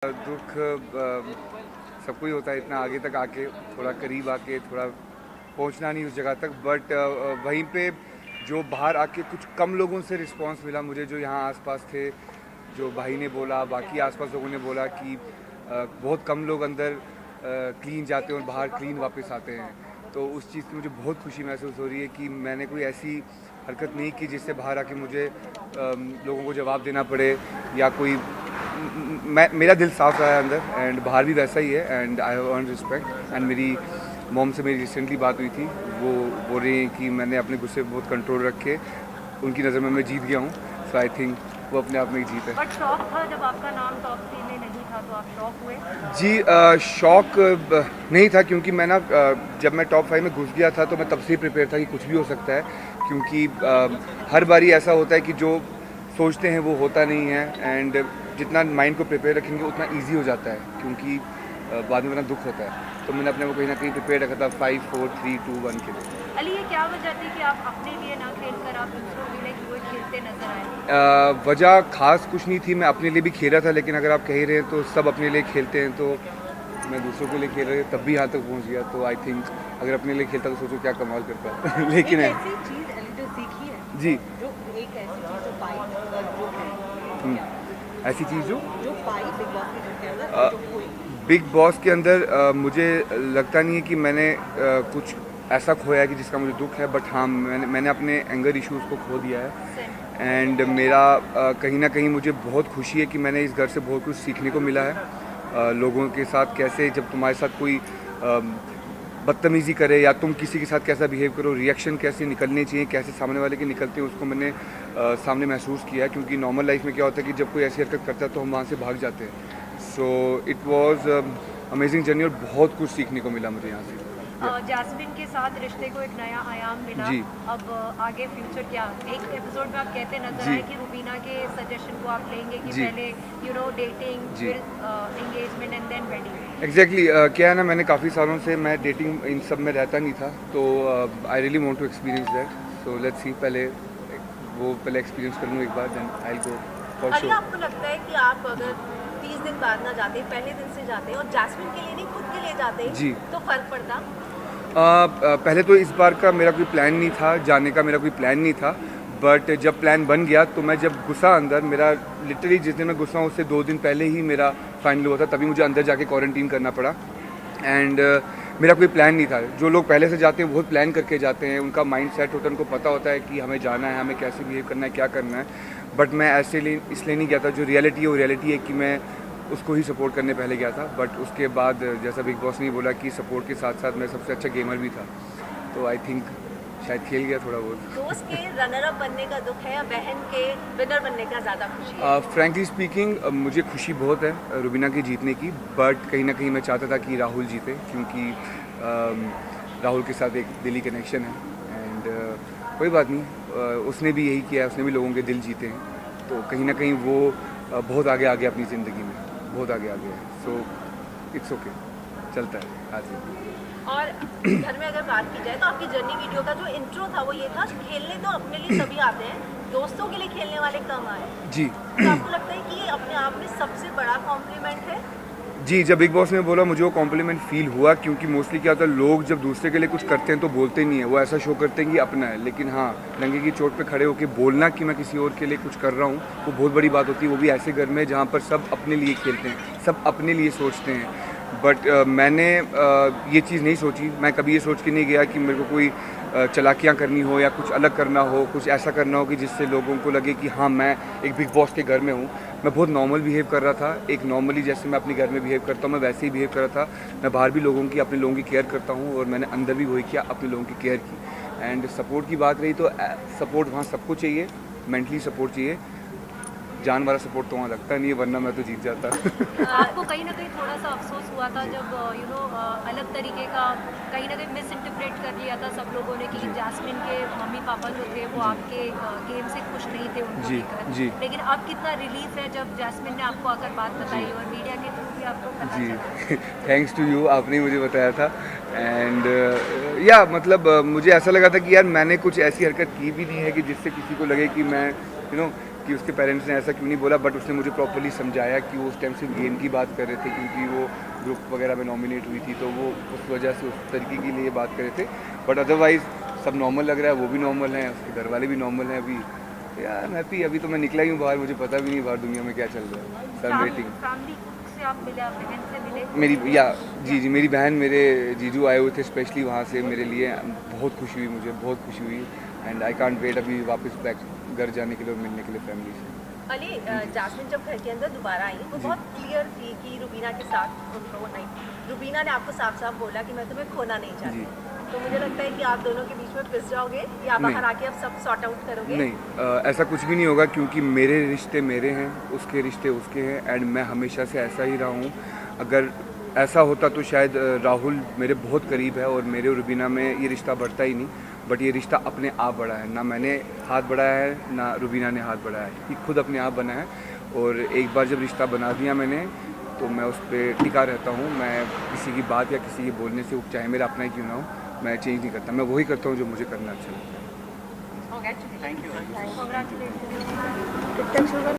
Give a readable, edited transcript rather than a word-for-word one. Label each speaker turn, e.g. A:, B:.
A: दुख सबको ही होता है, इतना आगे तक आके, थोड़ा करीब आके, थोड़ा पहुंचना नहीं उस जगह तक। बट वहीं पे जो बाहर आके कुछ कम लोगों से रिस्पांस मिला मुझे, जो यहाँ आसपास थे, जो भाई ने बोला, बाकी आसपास लोगों ने बोला कि बहुत कम लोग अंदर क्लीन जाते हैं और बाहर क्लीन वापस आते हैं। तो उस चीज़ की मुझे बहुत खुशी महसूस हो रही है कि मैंने कोई ऐसी हरकत नहीं की जिससे बाहर आके मुझे लोगों को जवाब देना पड़े, या कोई मेरा दिल साफ रहा है अंदर, एंड बाहर भी वैसा ही है। And I have earn respect. And मेरी मॉम से मेरी रिसेंटली बात हुई थी, वो बोल रही हैं कि मैंने अपने गुस्से पर बहुत कंट्रोल रख के उनकी नज़र में मैं जीत गया हूँ। सो आई थिंक वो अपने आप में एक जीत है।
B: बट शौक था जब आपका नाम टॉप 3 में नहीं था, तो आप शौक हुए?
A: जी, शौक नहीं था, क्योंकि मैं ना जब मैं टॉप 5 में घुस गया था तो मैं तब से ही प्रिपेयर था कि कुछ भी हो सकता है, क्योंकि हर बारी ऐसा होता है कि जो सोचते हैं वो होता नहीं है। एंड जितना माइंड को प्रिपेयर रखेंगे उतना इजी हो जाता है, क्योंकि बाद में बड़ा दुख होता है। तो मैंने अपने को कहीं ना कहीं प्रिपेयर रखा था 5 4 3 2 1 के लिए।
B: अली, ये क्या वजह थी कि आप अपने लिए ना खेलकर आप दूसरों के लिए क्यों खेलते नजर आए?
A: वजह खास कुछ नहीं थी, मैं अपने लिए भी खेल रहा था, लेकिन अगर आप कह रहे हैं तो सब अपने लिए खेलते हैं, तो मैं दूसरों के लिए खेल रहा था तब भी यहाँ तक पहुँच गया। तो आई थिंक अगर अपने लिए खेलता तो सोचो क्या कमाल करता लेकिन है
B: ऐसी चीज अली जो सीखी है,
A: जी,
B: जो एक ऐसी चीज जो पाई जो है,
A: ऐसी चीज़ जो
B: पाई बिग बॉस के जो अंदर जो हुई।
A: बिग बॉस के अंदर मुझे लगता नहीं है कि मैंने कुछ ऐसा खोया है कि जिसका मुझे दुख है। बट हाँ, मैंने अपने एंगर इश्यूज़ को खो दिया है। एंड मेरा कहीं ना कहीं मुझे बहुत खुशी है कि मैंने इस घर से बहुत कुछ सीखने को मिला है। लोगों के साथ कैसे, जब तुम्हारे साथ कोई बदतमीज़ी करे या तुम किसी के साथ कैसा बिहेव करो, रिएक्शन कैसे निकलने चाहिए, कैसे सामने वाले के निकलते हैं, उसको मैंने सामने महसूस किया है। क्योंकि नॉर्मल लाइफ में क्या होता है कि जब कोई ऐसी हरकत करता है तो हम वहाँ से भाग जाते हैं। So it was amazing journey, और बहुत कुछ सीखने को मिला मुझे यहाँ से।
B: जैस्मिन के साथ रिश्ते को एक नया आयाम मिला
A: जी।
B: अब आगे फ्यूचर क्या? एक एपिसोड में आप कहते नजर
A: जी।
B: आए कि रुबीना के सजेशन को आप लेंगे कि
A: जी।
B: पहले डेटिंग,
A: जी।
B: फिर engagement and then wedding.
A: Exactly क्या है ना, मैंने काफ़ी सालों से मैं डेटिंग इन सब में रहता नहीं था, तो I really want to experience that. So let's see, पहले एक्सपीरियंस कर लूँ एक बार, then I will go for
C: Ali,
A: sure.
C: आपको लगता है कि आप अगर 30 दिन बाद ना जाते, पहले दिन से जाते और जैस्मिन के लिए नहीं खुद के लिए जाते
A: जी।
C: तो फर्क पड़ता?
A: पहले तो इस बार का मेरा कोई प्लान नहीं था, जाने का मेरा कोई प्लान नहीं था। बट जब प्लान बन गया तो मैं जब घुसा अंदर, मेरा लिटरली जिस दिन मैं घुसा हूँ उससे 2 दिन पहले ही मेरा फाइनल हुआ था, तभी मुझे अंदर जाके क्वारंटीन करना पड़ा। एंड मेरा कोई प्लान नहीं था। जो लोग पहले से जाते हैं बहुत प्लान करके जाते हैं, उनका माइंड सेट होता है, उनको पता होता है कि हमें जाना है, हमें कैसे बिहेव करना है, क्या करना है। बट मैं ऐसे इसलिए नहीं गया था। जो रियलिटी है वो रियलिटी है कि मैं उसको ही सपोर्ट करने पहले गया था। बट उसके बाद जैसा बिग बॉस ने बोला कि सपोर्ट के साथ साथ मैं सबसे अच्छा गेमर भी था, तो आई थिंक शायद खेल गया थोड़ा बहुत।
C: दोस्त के रनर अप बनने का दुख है या बहन के विनर बनने का ज़्यादा खुशी है?
A: फ्रैंकली स्पीकिंग मुझे खुशी बहुत है रुबीना के जीतने की। बट कहीं ना कहीं मैं चाहता था कि राहुल जीते, क्योंकि राहुल के साथ एक दिली कनेक्शन है। एंड कोई बात नहीं, उसने भी यही किया है, उसने भी लोगों के दिल जीते हैं। तो कहीं ना कहीं वो बहुत आगे आ गया अपनी ज़िंदगी में, बहुत आगे आ गया है। सो इट्स ओके, चलता है आज भी।
C: और घर में अगर बात की जाए तो आपकी जर्नी वीडियो का जो इंट्रो था वो ये था, खेलने तो अपने लिए सभी आते हैं, दोस्तों के लिए खेलने वाले कम आए।
A: जी।
C: तो आपको लगता है कि ये अपने आप में सबसे बड़ा कॉम्प्लीमेंट है?
A: जी, जब बिग बॉस ने बोला मुझे वो कॉम्प्लीमेंट फील हुआ, क्योंकि मोस्टली क्या होता है, लोग जब दूसरे के लिए कुछ करते हैं तो बोलते नहीं है, वो ऐसा शो करते हैं कि अपना है। लेकिन हाँ, नंगे की चोट पे खड़े होकर बोलना कि मैं किसी और के लिए कुछ कर रहा हूँ, वो बहुत बड़ी बात होती है। वो भी ऐसे घर में जहाँ पर सब अपने लिए खेलते हैं, सब अपने लिए सोचते हैं। बट मैंने ये चीज़ नहीं सोची। मैं कभी ये सोच के नहीं गया कि मेरे को कोई चालाकियाँ करनी हो या कुछ अलग करना हो, कुछ ऐसा करना हो कि जिससे लोगों को लगे कि हाँ, मैं एक बिग बॉस के घर में हूँ। मैं बहुत नॉर्मल बिहेव कर रहा था, एक नॉर्मली जैसे मैं अपने घर में बिहेव करता हूँ मैं वैसे ही बिहेव कर रहा था। मैं बाहर भी लोगों की, अपने लोगों की केयर करता हूँ, और मैंने अंदर भी वही किया, अपने लोगों की केयर की। एंड सपोर्ट की बात रही तो सपोर्ट वहाँ सबको चाहिए, मेंटली सपोर्ट चाहिए। जान वाला सपोर्ट तो वहाँ लगता नहीं है, वरना मैं तो जीत जाता।
B: आपको कहीं ना कहीं थोड़ा सा अफसोस हुआ था जब अलग तरीके का कहीं ना कहीं मिस इंटरप्रेट कर लिया था सब लोगों ने कि जैस्मिन के मम्मी पापा जो थे वो आपके गेम से खुश नहीं थे उनको
A: जी।
B: लेकर।
A: जी।
B: लेकिन अब कितना रिलीफ है जब जैस्मिन ने आपको आकर बात बताई और मीडिया के थ्रू भी आपको पता
A: जी,
B: चला।
A: थैंक्स टू यू, आपने ही मुझे बताया था। एंड या मतलब मुझे ऐसा लगा था कि यार मैंने कुछ ऐसी हरकत की भी नहीं है कि जिससे किसी को लगे कि मैं कि उसके पेरेंट्स ने ऐसा क्यों नहीं बोला, बट उसने मुझे प्रॉपर्ली समझाया कि वो उस टाइम सिर्फ गेम की बात कर रहे थे, क्योंकि वो ग्रुप वगैरह में नॉमिनेट हुई थी, तो वो उस वजह से उस तरीके के लिए बात कर रहे थे। बट अदरवाइज़ सब नॉर्मल लग रहा है, वो भी नॉर्मल हैं, उसके घर वाले भी नॉर्मल हैं अभी। यार मैं हैप्पी, अभी तो मैं निकला ही हूँ बाहर, मुझे पता भी नहीं बाहर दुनिया में क्या चल रहा है। सर वेटिंग
B: फैमिली से आप मिले, आप बहन से मिले?
A: मेरी जी मेरी बहन, मेरे जीजू आए हुए थे स्पेशली वहाँ से मेरे लिए। बहुत खुशी हुई, मुझे बहुत खुशी हुई, एंड आई कांट वेट अभी वापस बैक घर जाने के लिए और मिलने के लिए फैमिली से।
C: अली, जास्मिन जब घर के अंदर दोबारा आई वो बहुत क्लियर थी कि रुबीना के साथ उनको नहीं, रुबीना ने आपको साफ साफ बोला कि मैं तुम्हें खोना नहीं चाहती। तो मुझे लगता है कि आप दोनों के बीच में पिस जाओगे या बाहर आके अब सब सॉर्ट आउट करोगे?
A: नहीं, ऐसा कुछ भी नहीं होगा, क्योंकि मेरे रिश्ते मेरे हैं, उसके रिश्ते उसके हैं, एंड मैं हमेशा से ऐसा ही रहा हूँ। अगर ऐसा होता तो शायद राहुल मेरे बहुत करीब है और मेरे और रुबीना में ये रिश्ता बढ़ता ही नहीं, बट ये रिश्ता अपने आप बढ़ा है। ना मैंने हाथ बढ़ाया है, ना रुबीना ने हाथ बढ़ाया है, ये खुद अपने आप बना है। और एक बार जब रिश्ता बना दिया मैंने, तो मैं उस पर टिका रहता हूँ। मैं किसी की बात या किसी के बोलने से, चाहे मेरा अपना ही क्यों ना हो, मैं चेंज नहीं करता। मैं वही करता हूँ जो मुझे करना अच्छा लगता है।
B: Congratulations.